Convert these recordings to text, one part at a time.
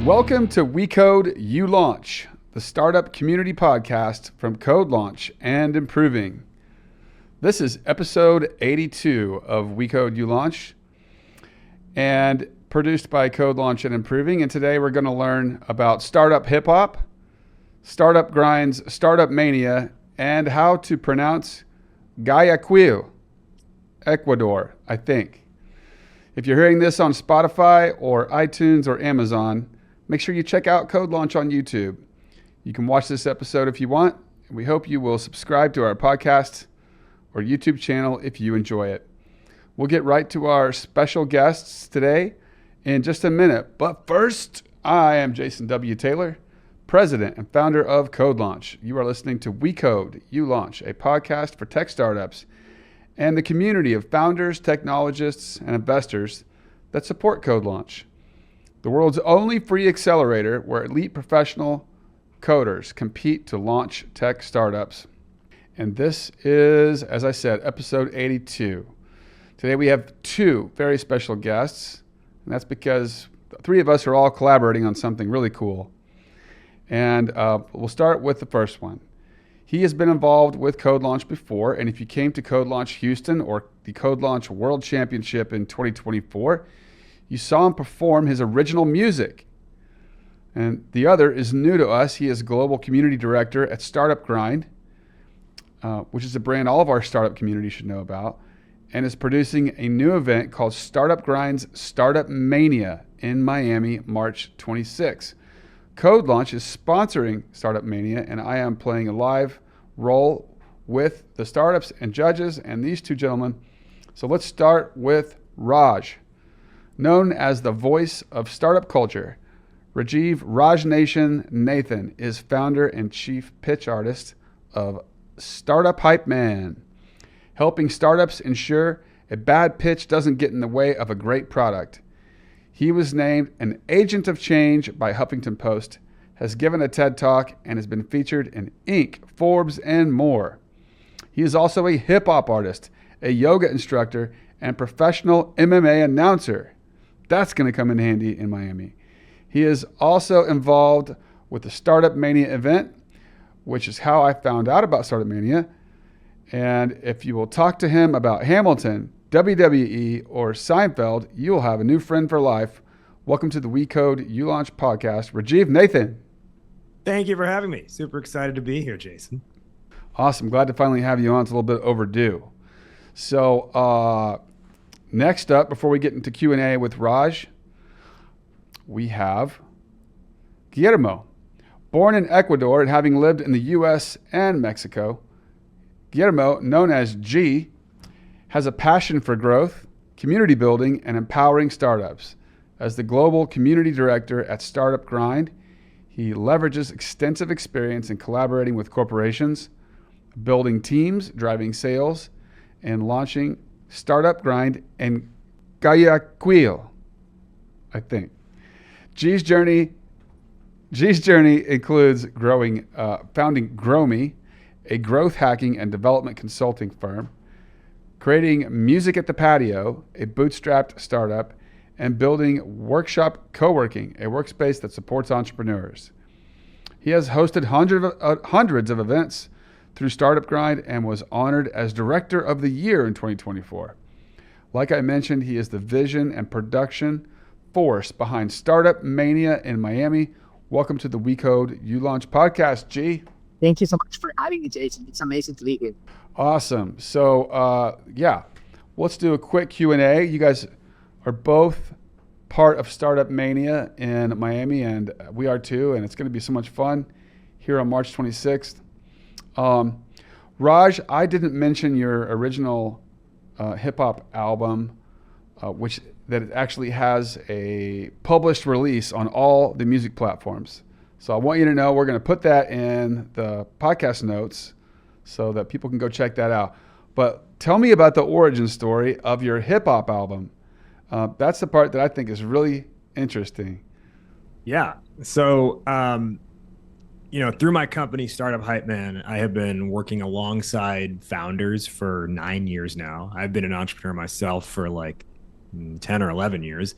Welcome to We Code, You Launch, the startup community podcast from CodeLaunch and Improving. This is episode 82 of We Code, You Launch and produced by CodeLaunch and Improving. And today we're going to learn about startup hip hop, startup grinds, Startup Mania, and how to pronounce Guayaquil, Ecuador, I think. If you're hearing this on Spotify or iTunes or Amazon, make sure you check out CodeLaunch on YouTube. You can watch this episode if you want, and we hope you will subscribe to our podcast or YouTube channel if you enjoy it. We'll get right to our special guests today in just a minute. But first, I am Jason W. Taylor, President and founder of CodeLaunch. You are listening to We Code, You Launch, a podcast for tech startups and the community of founders, technologists, and investors that support CodeLaunch, the world's only free accelerator where elite professional coders compete to launch tech startups. And this is, as I said, episode 82. Today we have two very special guests, and that's because the three of us are all collaborating on something really cool. And we'll start with the first one. He has been involved with CodeLaunch before, and if you came to CodeLaunch Houston or the CodeLaunch World Championship in 2024, you saw him perform his original music. And the other is new to us. He is Global Community Director at Startup Grind, which is a brand all of our startup community should know about, and is producing a new event called Startup Grind's Startup Mania in Miami, March 26. CodeLaunch is sponsoring Startup Mania, and I am playing a live role with the startups and judges and these two gentlemen. So let's start with Raj. Known as the voice of startup culture, Rajnation Nathan is founder and chief pitch artist of Startup Hype Man, helping startups ensure a bad pitch doesn't get in the way of a great product. He was named an agent of change by Huffington Post, has given a TED Talk, and has been featured in Inc., Forbes, and more. He is also a hip hop artist, a yoga instructor, and professional MMA announcer. That's going to come in handy in Miami. He is also involved with the Startup Mania event, which is how I found out about Startup Mania. And if you will talk to him about Hamilton, WWE, or Seinfeld, you will have a new friend for life. Welcome to the We Code, You Launch podcast, Rajiv Nathan. Thank you for having me. Super excited to be here, Jason. Awesome. Glad to finally have you on. It's a little bit overdue. So next up, before we get into Q&A with Raj, we have Guillermo. Born in Ecuador and having lived in the U.S. and Mexico, Guillermo, known as G, has a passion for growth, community building, and empowering startups. As the global community director at Startup Grind, he leverages extensive experience in collaborating with corporations, building teams, driving sales, and launching Startup Grind in Guayaquil, I think. G's journey includes founding GrowMe, a growth hacking and development consulting firm, creating Music at the Patio, a bootstrapped startup, and building Workshop Co-working, a workspace that supports entrepreneurs. He has hosted hundreds of events through Startup Grind and was honored as Director of the Year in 2024. Like I mentioned, he is the vision and production force behind Startup Mania in Miami. Welcome to the We Code, You Launch podcast, G. Thank you so much for having me, Jason. It's amazing to be here. Awesome. So, let's do a quick Q&A. You guys are both part of Startup Mania in Miami, and we are too, and it's going to be so much fun here on March 26th. Raj, I didn't mention your original hip-hop album, which that it actually has a published release on all the music platforms. So I want you to know we're going to put that in the podcast notes so that people can go check that out. But tell me about the origin story of your hip-hop album. That's the part that I think is really interesting. Yeah. So, through my company, Startup Hype Man, I have been working alongside founders for 9 years now. I've been an entrepreneur myself for like 10 or 11 years.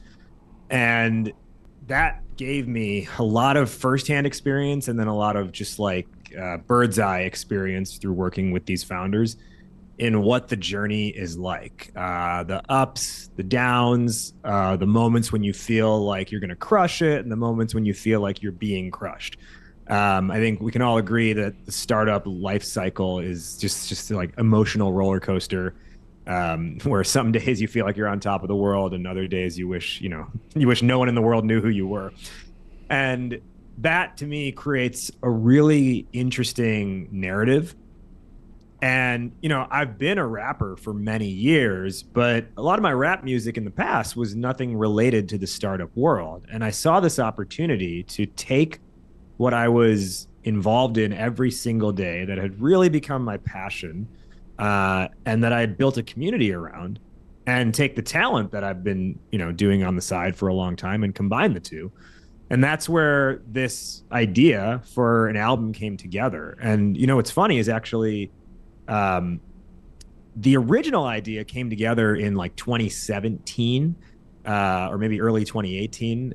And that gave me a lot of firsthand experience and then a lot of just like bird's eye experience through working with these founders in what the journey is like, the ups, the downs, the moments when you feel like you're going to crush it, and the moments when you feel like you're being crushed. I think we can all agree that the startup life cycle is just like emotional roller coaster, where some days you feel like you're on top of the world, and other days you wish no one in the world knew who you were. And that to me creates a really interesting narrative. And, I've been a rapper for many years, but a lot of my rap music in the past was nothing related to the startup world. And I saw this opportunity to take what I was involved in every single day that had really become my passion, and that I had built a community around, and take the talent that I've been, doing on the side for a long time and combine the two. And that's where this idea for an album came together. And, what's funny is actually, the original idea came together in like 2017, or maybe early 2018.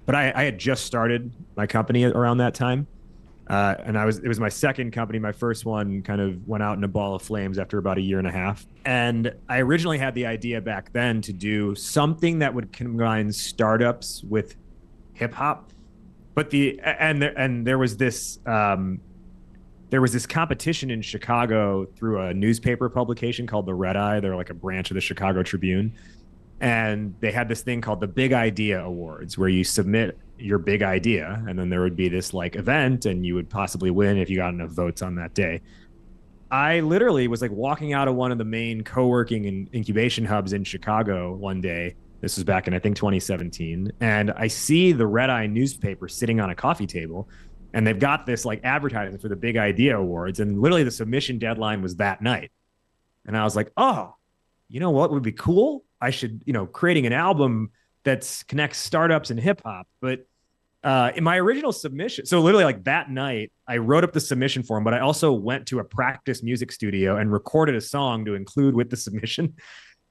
But I had just started my company around that time. And it was my second company. My first one kind of went out in a ball of flames after about a year and a half. And I originally had the idea back then to do something that would combine startups with hip hop. But there was this competition in Chicago through a newspaper publication called the Red Eye. They're like a branch of the Chicago Tribune. And they had this thing called the Big Idea Awards, where you submit your big idea, and then there would be this like event, and you would possibly win if you got enough votes on that day. I literally was like walking out of one of the main co-working and incubation hubs in Chicago one day. This was back in, I think, 2017. And I see the Red Eye newspaper sitting on a coffee table, and they've got this like advertising for the Big Idea Awards. And literally the submission deadline was that night. And I was like, oh, you know what would be cool? I should, creating an album that connects startups and hip hop. But in my original submission, so literally like that night, I wrote up the submission form, but I also went to a practice music studio and recorded a song to include with the submission.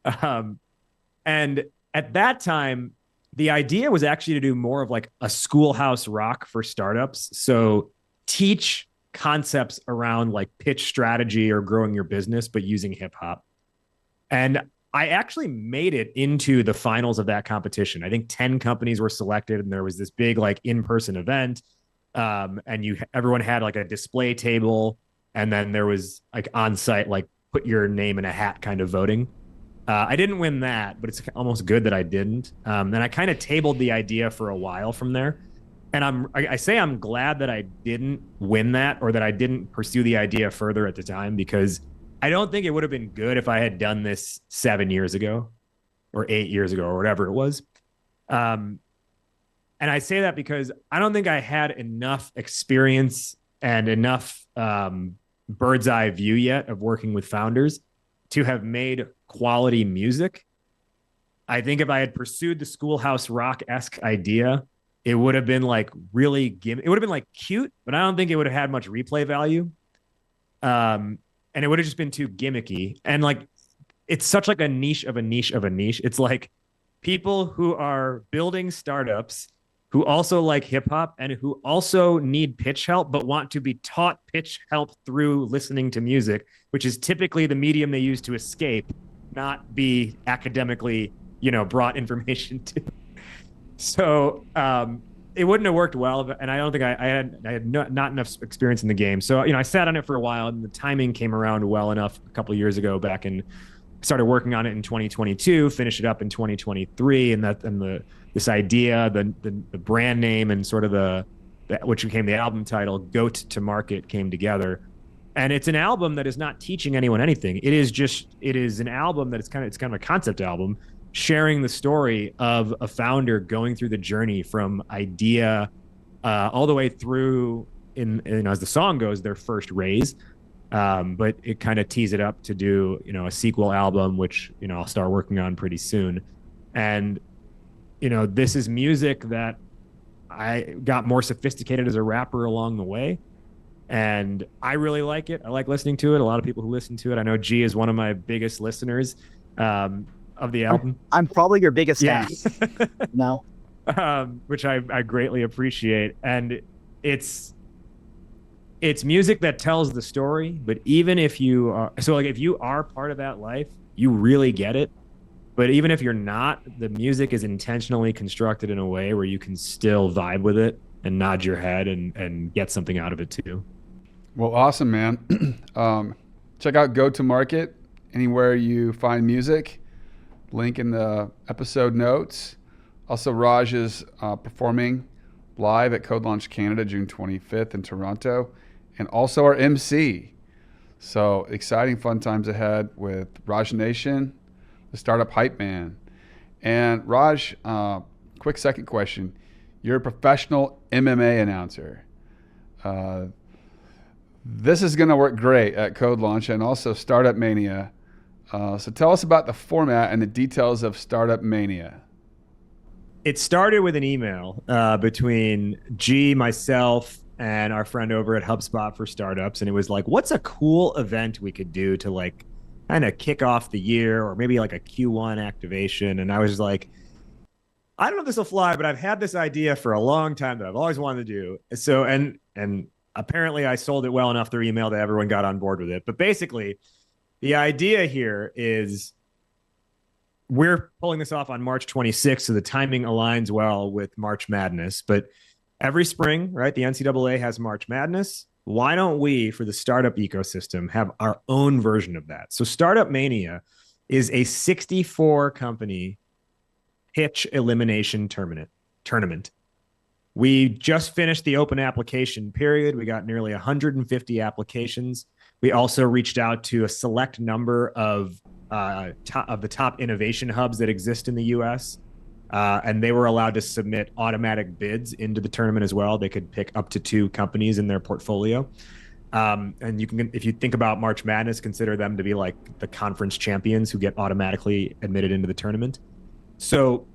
And at that time, the idea was actually to do more of like a schoolhouse rock for startups. So teach concepts around like pitch strategy or growing your business, but using hip hop. And I actually made it into the finals of that competition. I think 10 companies were selected, and there was this big like in-person event. And everyone had like a display table, and then there was like on-site, like put your name in a hat kind of voting. I didn't win that, but it's almost good that I didn't. And I kind of tabled the idea for a while from there. And I say I'm glad that I didn't win that, or that I didn't pursue the idea further at the time, because I don't think it would have been good if I had done this 7 years ago or 8 years ago or whatever it was. And I say that because I don't think I had enough experience and enough bird's eye view yet of working with founders to have made quality music. I think if I had pursued the schoolhouse rock-esque idea, it would have been like really it would have been like cute, but I don't think it would have had much replay value. And it would have just been too gimmicky. And like, it's such like a niche of a niche of a niche. It's like people who are building startups who also like hip hop and who also need pitch help, but want to be taught pitch help through listening to music, which is typically the medium they use to escape, not be academically, brought information to. So, it wouldn't have worked well, and I don't think I had not enough experience in the game. So, I sat on it for a while, and the timing came around well enough a couple of years ago. Started working on it in 2022, finished it up in 2023, and this idea, the brand name, and sort of which became the album title, "Goat to Market," came together. And it's an album that is not teaching anyone anything. It is an album that it's kind of a concept album, sharing the story of a founder going through the journey from idea all the way through, as the song goes, their first raise. But it kind of tees it up to do, a sequel album, which, I'll start working on pretty soon. And, this is music that I got more sophisticated as a rapper along the way. And I really like it. I like listening to it. A lot of people who listen to it. I know G is one of my biggest listeners of the album. I'm probably your biggest fan. No. which I greatly appreciate. And it's music that tells the story. But even if you are, so like if you are part of that life, you really get it. But even if you're not, the music is intentionally constructed in a way where you can still vibe with it and nod your head and get something out of it too. Well, awesome, man. Check out Go to Market anywhere you find music. Link in the episode notes. Also, Raj is performing live at CodeLaunch Canada June 25th in Toronto, and also our MC. So exciting, fun times ahead with Rajnation, the Startup Hype Man. And Raj, quick second question. You're a professional MMA announcer. This is going to work great at CodeLaunch and also Startup Mania. So tell us about the format and the details of Startup Mania. It started with an email between G, myself, and our friend over at HubSpot for Startups. And it was like, what's a cool event we could do to like kind of kick off the year, or maybe like a Q1 activation? And I was like, I don't know if this will fly, but I've had this idea for a long time that I've always wanted to do. So, and apparently I sold it well enough through email that everyone got on board with it. But basically, the idea here is we're pulling this off on March 26th, so the timing aligns well with March Madness. But every spring, right, the NCAA has March Madness. Why don't we, for the startup ecosystem, have our own version of that? So Startup Mania is a 64-company pitch elimination tournament. We just finished the open application period. We got nearly 150 applications. We also reached out to a select number of the top innovation hubs that exist in the U.S., and they were allowed to submit automatic bids into the tournament as well. They could pick up to 2 companies in their portfolio. And you can, if you think about March Madness, consider them to be like the conference champions who get automatically admitted into the tournament. So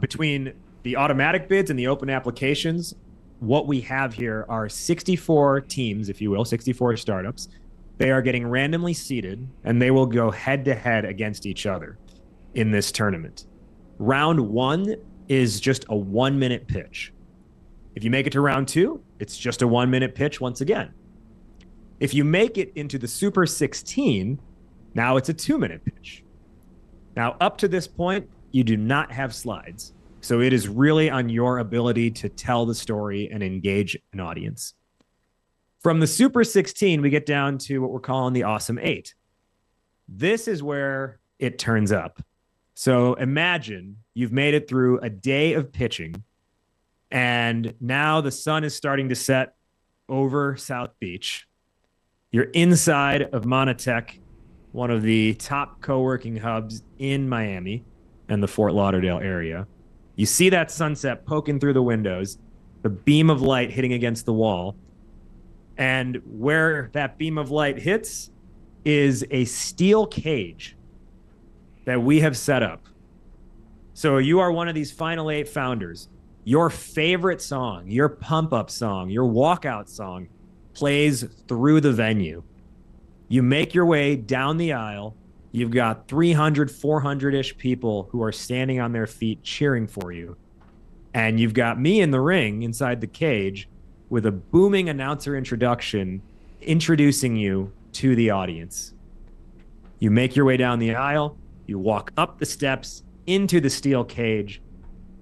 between the automatic bids and the open applications, what we have here are 64 teams, if you will, 64 startups. They are getting randomly seeded, and they will go head-to-head against each other in this tournament. Round 1 is just a 1-minute pitch. If you make it to round 2, it's just a 1-minute pitch once again. If you make it into the Super 16, now it's a 2-minute pitch. Now, up to this point, you do not have slides. So it is really on your ability to tell the story and engage an audience. From the Super 16, we get down to what we're calling the Awesome 8. This is where it turns up. So imagine you've made it through a day of pitching, and now the sun is starting to set over South Beach. You're inside of Monotech, one of the top co-working hubs in Miami and the Fort Lauderdale area. You see that sunset poking through the windows, the beam of light hitting against the wall. And where that beam of light hits is a steel cage that we have set up. So you are one of these Final 8 founders. Your favorite song, your pump-up song, your walkout song plays through the venue. You make your way down the aisle. You've got 300, 400-ish people who are standing on their feet cheering for you. And you've got me in the ring inside the cage with a booming announcer introduction introducing you to the audience. You make your way down the aisle. You walk up the steps into the steel cage.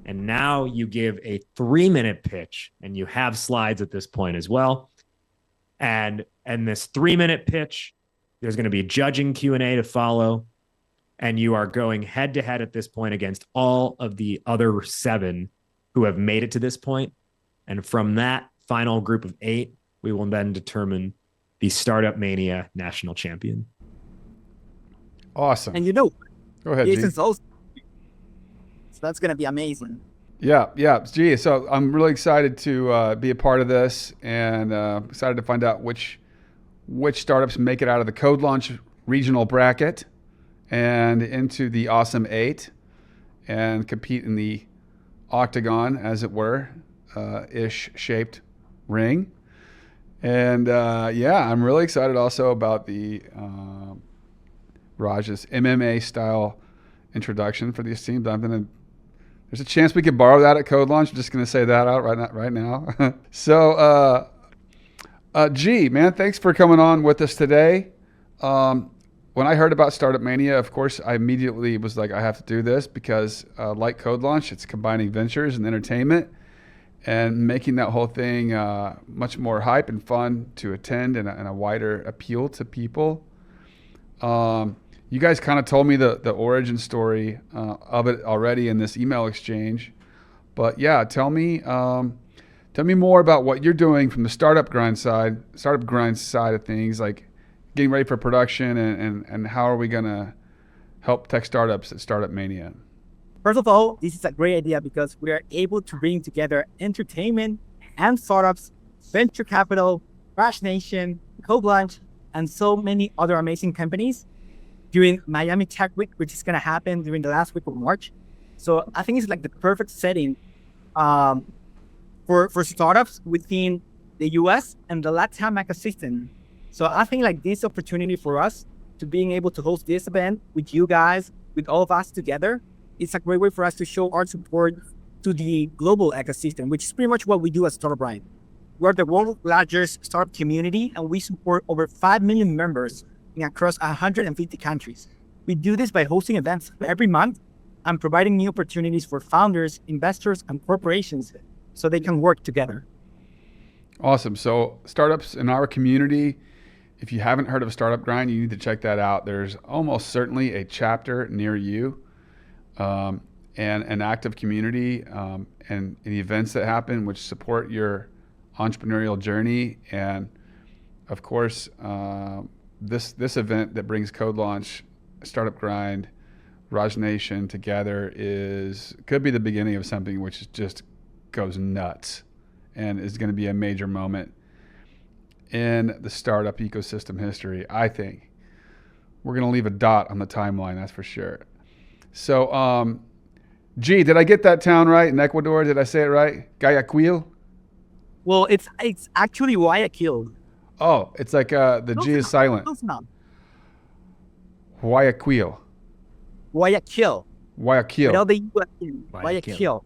And now you give a 3-minute pitch, and you have slides at this point as well. And this 3-minute pitch, there's going to be judging Q&A to follow, and you are going head-to-head at this point against all of the other 7 who have made it to this point. And from that final group of 8, we will then determine the Startup Mania national champion. Awesome. And you know, go ahead, Jason's G. also, so that's going to be amazing. Yeah. Gee, so I'm really excited to be a part of this, and excited to find out which startups make it out of the CodeLaunch regional bracket and into the Awesome 8 and compete in the octagon, as it were, ish shaped ring. And I'm really excited also about the Raj's MMA style introduction for these teams. There's a chance we could borrow that at CodeLaunch. I'm just going to say that out right now. So, G, man, thanks for coming on with us today. When I heard about Startup Mania, of course, I immediately was like, I have to do this because like CodeLaunch, it's combining ventures and entertainment and making that whole thing much more hype and fun to attend and a wider appeal to people. You guys kind of told me the origin story of it already in this email exchange, but yeah, tell me more about what you're doing from the startup grind side of things, like getting ready for production and how are we gonna help tech startups at Startup Mania? First of all, this is a great idea because we are able to bring together entertainment and startups, venture capital, rajnation, CodeLaunch, and so many other amazing companies during Miami Tech Week, which is going to happen during the last week of March. So I think it's like the perfect setting for startups within the US and the LATAM ecosystem. So I think like this opportunity for us to being able to host this event with you guys, with all of us together, it's a great way for us to show our support to the global ecosystem, which is pretty much what we do at Startup Mania. We're the world's largest startup community, and we support over 5 million members across 150 countries. We do this by hosting events every month and providing new opportunities for founders, investors, and corporations so they can work together. Awesome. So startups in our community, if you haven't heard of Startup Grind, you need to check that out. There's almost certainly a chapter near you and an active community and events that happen which support your entrepreneurial journey. And of course, this event that brings CodeLaunch, Startup Grind, rajnation together could be the beginning of something which just goes nuts and is going to be a major moment in the startup ecosystem history. I think we're going to leave a dot on the timeline, that's for sure. So, G, did I get that town right in Ecuador? Did I say it right? Guayaquil? Well, it's actually Guayaquil. Oh, it's like the G is silent. Guayaquil. Guayaquil. Guayaquil. Without the U in. Guayaquil.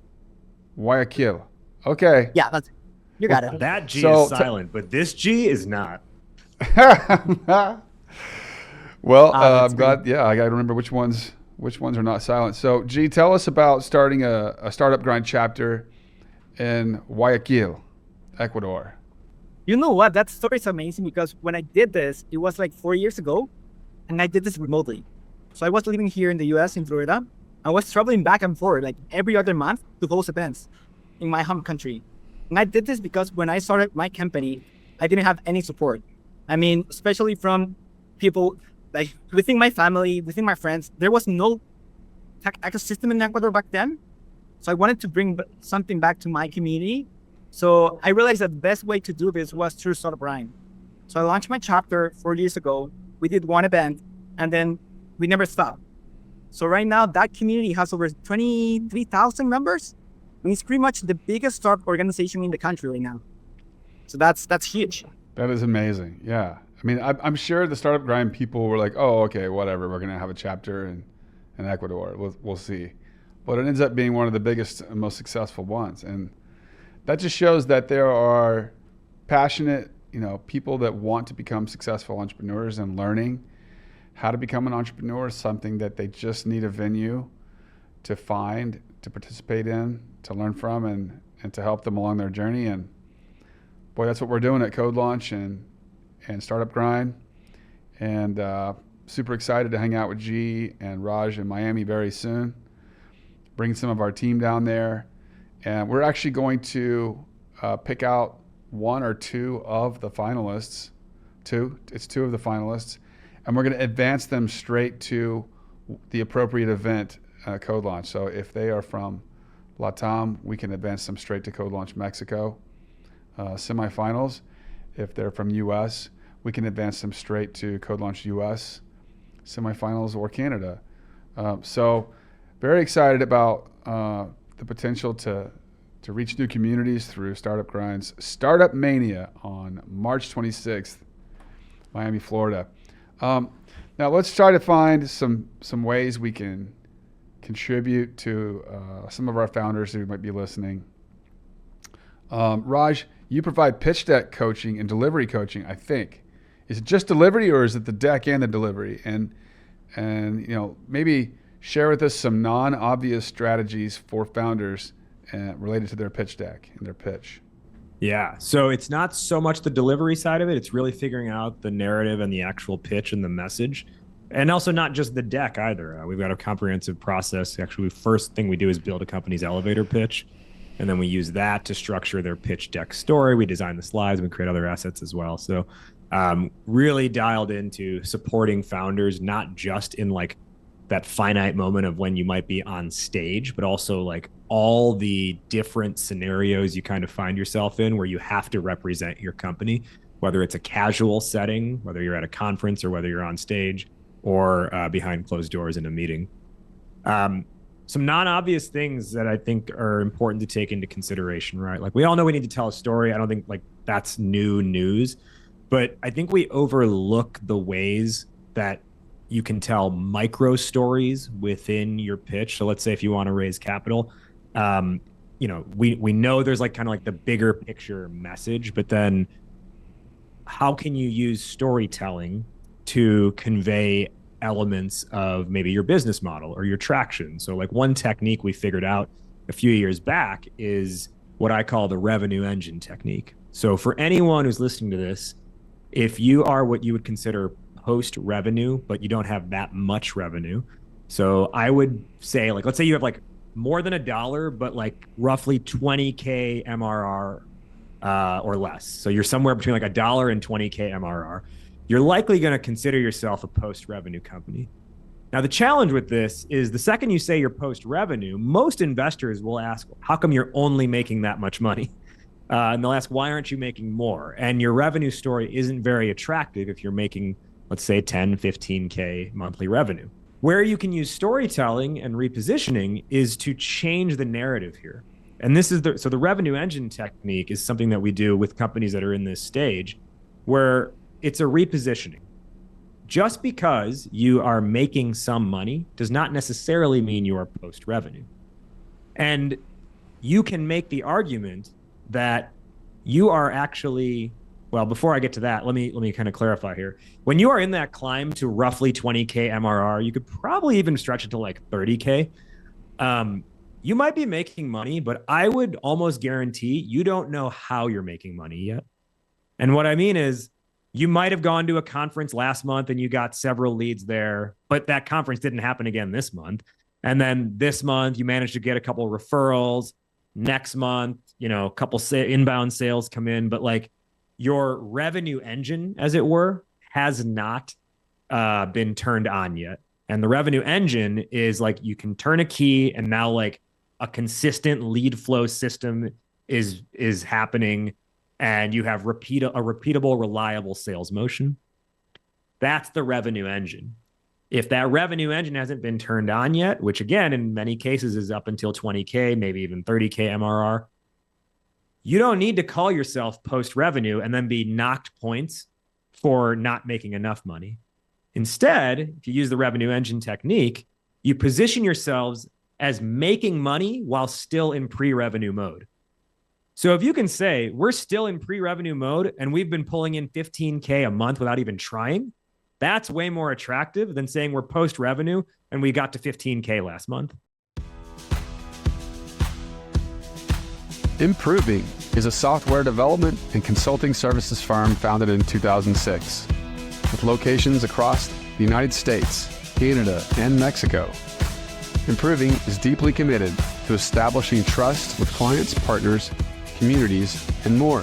Guayaquil. Okay. Yeah, that's it. You got it. That G is silent, but this G is not. Well, I'm glad. Yeah, I got to remember which ones are not silent. So, G, tell us about starting a Startup Grind chapter in Guayaquil, Ecuador. You know what? That story is amazing because when I did this, it was like 4 years ago, and I did this remotely. So I was living here in the US, in Florida. I was traveling back and forth like every other month to host events in my home country. And I did this because when I started my company, I didn't have any support. I mean, especially from people like within my family, within my friends, there was no tech ecosystem in Ecuador back then. So I wanted to bring something back to my community. So I realized that the best way to do this was through Startup Grind. So I launched my chapter 4 years ago. We did one event and then we never stopped. So right now that community has over 23,000 members. And it's pretty much the biggest startup organization in the country right now. So that's huge. That is amazing. Yeah. I mean, I'm sure the Startup Grind people were like, oh, okay, whatever. We're going to have a chapter in Ecuador. We'll see. But it ends up being one of the biggest and most successful ones. And that just shows that there are passionate, people that want to become successful entrepreneurs and learning how to become an entrepreneur is something that they just need a venue to find, to participate in, to learn from, and to help them along their journey. And boy, that's what we're doing at CodeLaunch and Startup Grind. And super excited to hang out with G and Raj in Miami very soon. Bring some of our team down there. And we're actually going to pick out one or two of the finalists. It's two of the finalists. And we're going to advance them straight to the appropriate event, CodeLaunch. So if they are from LATAM, we can advance them straight to CodeLaunch Mexico semifinals. If they're from US, we can advance them straight to CodeLaunch US semifinals or Canada. So very excited about the potential to reach new communities through Startup Grind's Startup Mania on March 26th, Miami, Florida. Now let's try to find some ways we can contribute to some of our founders who might be listening. Raj, you provide pitch deck coaching and delivery coaching, I think. Is it just delivery, or is it the deck and the delivery? And maybe share with us some non-obvious strategies for founders related to their pitch deck and their pitch. Yeah. So it's not so much the delivery side of it. It's really figuring out the narrative and the actual pitch and the message. And also not just the deck either. We've got a comprehensive process. Actually, the first thing we do is build a company's elevator pitch. And then we use that to structure their pitch deck story. We design the slides. We create other assets as well. So really dialed into supporting founders, not just in like that finite moment of when you might be on stage, but also like all the different scenarios you kind of find yourself in where you have to represent your company, whether it's a casual setting, whether you're at a conference or whether you're on stage or behind closed doors in a meeting. Some non-obvious things that I think are important to take into consideration, right? Like we all know we need to tell a story. I don't think like that's new news, but I think we overlook the ways that you can tell micro stories within your pitch. So let's say if you want to raise capital, we know there's like kind of like the bigger picture message, but then how can you use storytelling to convey elements of maybe your business model or your traction? So like one technique we figured out a few years back is what I call the revenue engine technique. So for anyone who's listening to this, if you are what you would consider post revenue, but you don't have that much revenue. So I would say like, let's say you have like more than $1, but like roughly 20K MRR or less. So you're somewhere between like $1 and 20K MRR. You're likely going to consider yourself a post-revenue company. Now, the challenge with this is the second you say you're post-revenue, most investors will ask, how come you're only making that much money? And they'll ask, why aren't you making more? And your revenue story isn't very attractive if you're making, let's say, 10, 15K monthly revenue. Where you can use storytelling and repositioning is to change the narrative here. And this is so the revenue engine technique is something that we do with companies that are in this stage where it's a repositioning. Just because you are making some money does not necessarily mean you are post-revenue. And you can make the argument that you are actually, well, before I get to that, let me kind of clarify here. When you are in that climb to roughly 20K MRR, you could probably even stretch it to like 30K. You might be making money, but I would almost guarantee you don't know how you're making money yet. And what I mean is, you might have gone to a conference last month and you got several leads there, but that conference didn't happen again this month. And then this month you managed to get a couple of referrals. Next month, a couple inbound sales come in, but like your revenue engine, as it were, has not been turned on yet. And the revenue engine is like you can turn a key and now like a consistent lead flow system is happening. And you have a repeatable, reliable sales motion. That's the revenue engine. If that revenue engine hasn't been turned on yet, which again, in many cases is up until 20K, maybe even 30K MRR, you don't need to call yourself post-revenue and then be knocked points for not making enough money. Instead, if you use the revenue engine technique, you position yourselves as making money while still in pre-revenue mode. So if you can say we're still in pre-revenue mode and we've been pulling in 15K a month without even trying, that's way more attractive than saying we're post-revenue and we got to 15K last month. Improving is a software development and consulting services firm founded in 2006 with locations across the United States, Canada, and Mexico. Improving is deeply committed to establishing trust with clients, partners, communities, and more.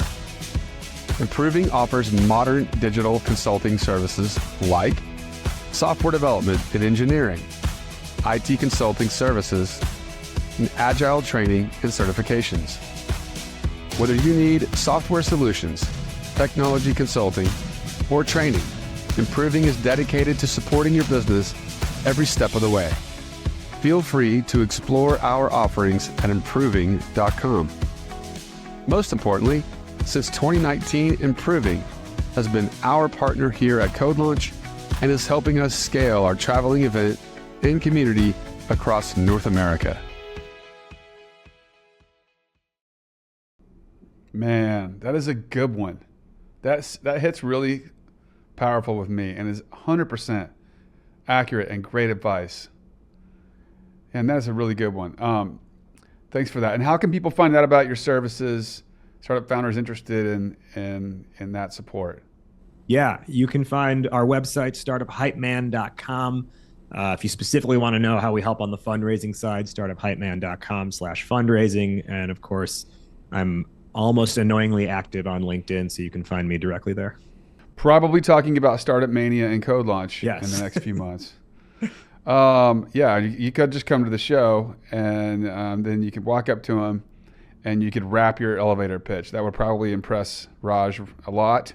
Improving offers modern digital consulting services like software development and engineering, IT consulting services, and agile training and certifications. Whether you need software solutions, technology consulting, or training, Improving is dedicated to supporting your business every step of the way. Feel free to explore our offerings at improving.com. Most importantly, since 2019, Improving has been our partner here at CodeLaunch and is helping us scale our traveling event and community across North America. Man, that is a good one. That hits really powerful with me and is 100% accurate and great advice. And that is a really good one. Thanks for that. And how can people find out about your services? Startup founders interested in that support. Yeah, you can find our website, startuphypeman.com. If you specifically want to know how we help on the fundraising side, startuphypeman.com/fundraising. And of course, I'm almost annoyingly active on LinkedIn, so you can find me directly there. Probably talking about Startup Mania and CodeLaunch in the next few months. Yeah, you could just come to the show and then you could walk up to him and you could rap your elevator pitch. That would probably impress Raj a lot.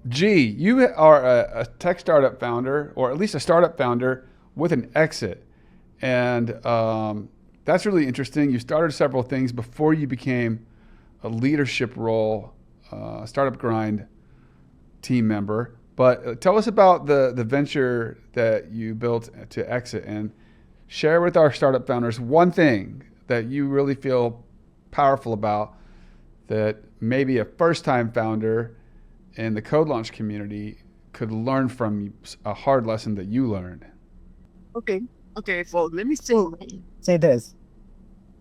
G, you are a tech startup founder, or at least a startup founder with an exit. And that's really interesting. You started several things before you became a leadership role, startup grind team member. But tell us about the venture that you built to exit, and share with our startup founders one thing that you really feel powerful about that maybe a first-time founder in the CodeLaunch community could learn from a hard lesson that you learned. Okay. So let me say this.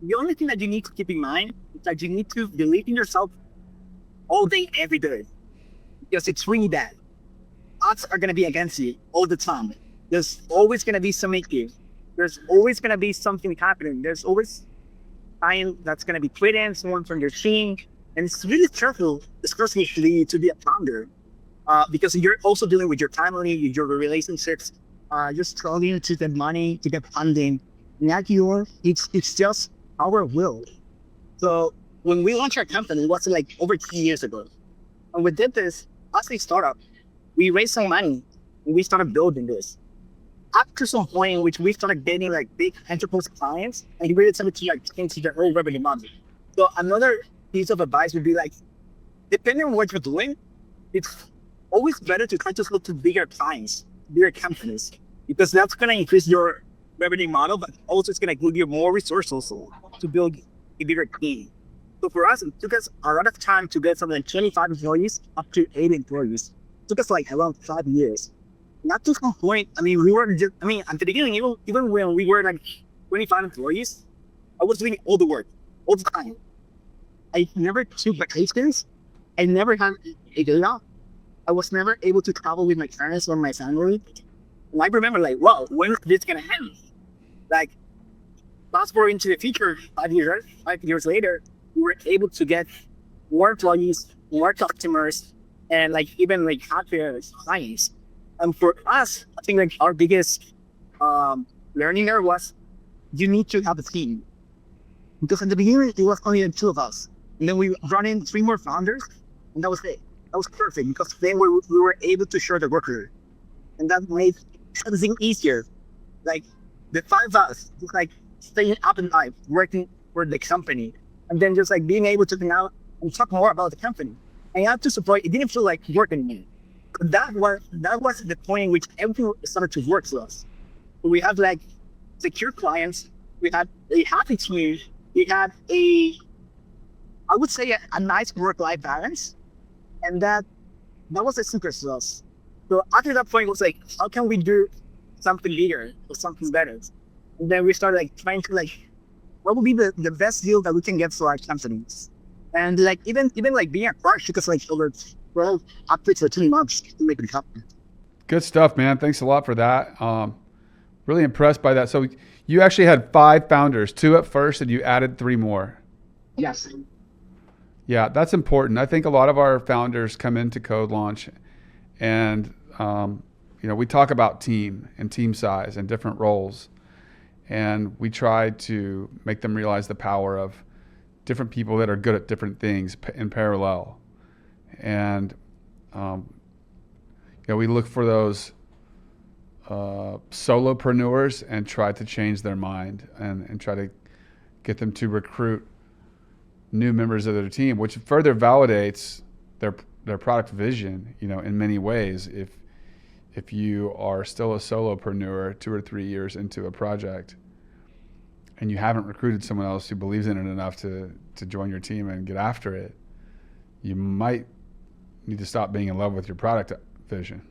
The only thing that you need to keep in mind is that you need to believe in yourself all day, every day, because it's really bad. Odds are going to be against you all the time. There's always going to be some issue. There's always going to be something happening. There's always time that's going to be quitting, someone from your team. And it's really stressful, especially to be a founder, because you're also dealing with your family, your relationships. You're struggling to get money, to get funding. Not yours. It's just our will. So when we launched our company, it was like over 2 years ago. And we did this as a startup. We raised some money and we started building this. After some point in which we started getting like big enterprise clients, and we really started to like change their own revenue model. So another piece of advice would be like, depending on what you're doing, it's always better to try to look to bigger clients, bigger companies, because that's going to increase your revenue model, but also it's going to give you more resources to build a bigger team. So for us, it took us a lot of time to get from like 25 employees up to 80 employees. It took us like around 5 years. Not to some point, at the beginning, even when we were like 25 employees, I was doing all the work, all the time. I never took vacations. I never had a day off. I was never able to travel with my parents or my family. And I remember like, wow, when is this gonna happen? Like, fast forward into the future, 5 years later, we were able to get more employees, more customers, and like even like happier clients. And for us, I think like our biggest learning there was you need to have a team. Because in the beginning, it was only the two of us. And then we brought in 3 more founders, and that was it. That was perfect because then we were able to share the workload. And that made everything easier. Like the 5 of us, just like staying up at night, working for the company, and then just like being able to hang out and talk more about the company. And I have to support, it didn't feel like work anymore. That was the point in which everything started to work for us. We had like secure clients, we had a happy team, we had I would say a nice work-life balance, and that was the secret for us. So after that point, it was like, how can we do something bigger or something better? And then we started like trying to like, what would be the best deal that we can get for our companies? And like even like being a crush took us like over 12 up to 13 months to make it happen. Good stuff, man. Thanks a lot for that. Really impressed by that. So you actually had 5 founders, 2 at first, and you added 3 more. Yes. Yeah, that's important. I think a lot of our founders come into CodeLaunch and, we talk about team and team size and different roles. And we try to make them realize the power of different people that are good at different things in parallel. And, we look for those solopreneurs and try to change their mind and try to get them to recruit new members of their team, which further validates their product vision, in many ways. if you are still a solopreneur 2 or 3 years into a project and you haven't recruited someone else who believes in it enough to join your team and get after it, you might need to stop being in love with your product vision.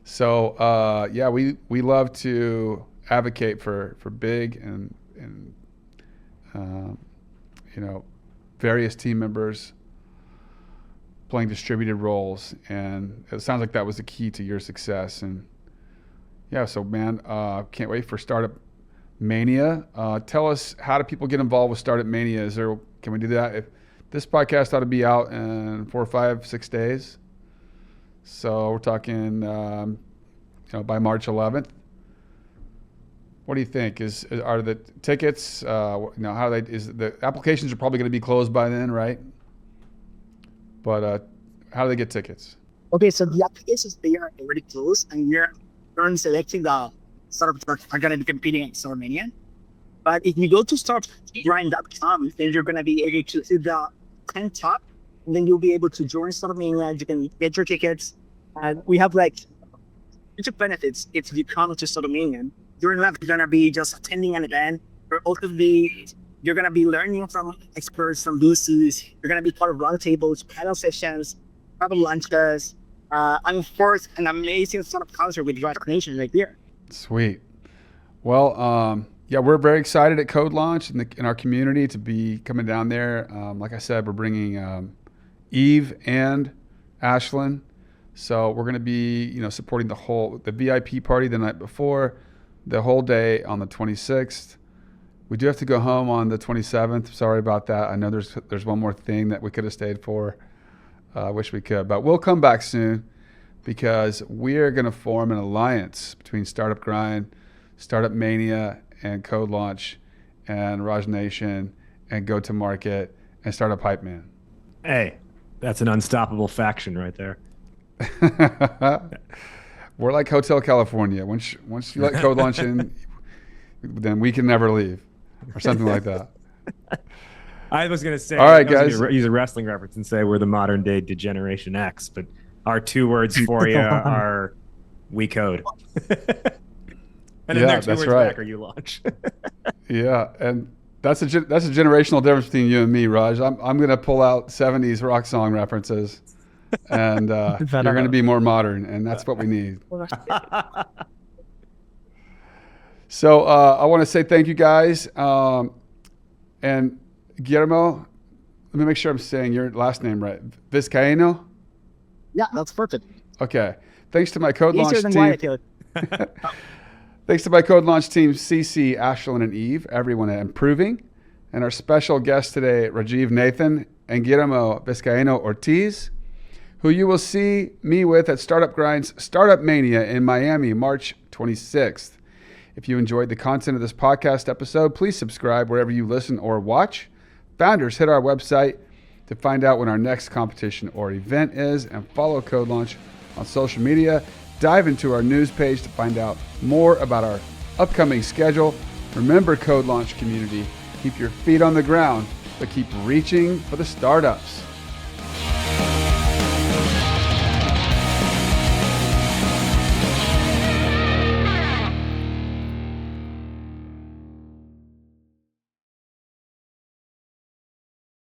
So yeah, we love to advocate for big and various team members playing distributed roles, and it sounds like that was the key to your success. And yeah, so man, can't wait for Startup Mania. Tell us, how do people get involved with Startup Mania? Can we do that? If this podcast ought to be out in 4, 5, 6 days. So we're talking, by March 11th. What do you think? Are the tickets? How do they? Is the applications are probably going to be closed by then, right? But how do they get tickets? Okay, so the applications, they are already closed, and you're currently selecting the startups that are going to be competing at Startup Mania. But if you go to startupgrind.com, then you're going to be able to see the 10 top, and then you'll be able to join Startup Mania. You can get your tickets, and we have like bunch of benefits if you come to Startup Mania. You're not going to be just attending an event, you're going to be learning from experts, from boosters. You're going to be part of roundtables, panel sessions, travel lunches, and of course, an amazing startup concert with rajnation right there. Sweet. Well, yeah, we're very excited at CodeLaunch in our community to be coming down there. Like I said, we're bringing Eve and Ashlyn. So we're going to be, supporting the VIP party the night before, the whole day on the 26th. We do have to go home on the 27th. Sorry about that. I know there's one more thing that we could have stayed for. Wish we could, but we'll come back soon because we're going to form an alliance between Startup Grind, Startup Mania, and CodeLaunch, and rajnation, and Go to Market, and Startup Hype Man. Hey, that's an unstoppable faction right there. We're like Hotel California. Once you let CodeLaunch in, then we can never leave, or something like that. I was going to say, all right, guys, use a wrestling reference and say we're the modern day Degeneration X, but our 2 words for you are we code. And then their 2 words back are you launch. Yeah, and that's a generational difference between you and me, Raj. I'm going to pull out 70s rock song references, and you're going to be more modern, and that's what we need. So I want to say thank you guys. And Guillermo, let me make sure I'm saying your last name right. Vizcaíno? Yeah, that's perfect. Okay. Thanks to my CodeLaunch team. Thanks to my CodeLaunch team, CC, Ashlyn, and Eve, everyone at Improving. And our special guests today, Rajiv Nathan and Guillermo Vizcaíno Ortiz, who you will see me with at Startup Grind's Startup Mania in Miami, March 26th. If you enjoyed the content of this podcast episode, please subscribe wherever you listen or watch. Founders, hit our website to find out when our next competition or event is, and follow CodeLaunch on social media. Dive into our news page to find out more about our upcoming schedule. Remember, CodeLaunch community, keep your feet on the ground, but keep reaching for the startups.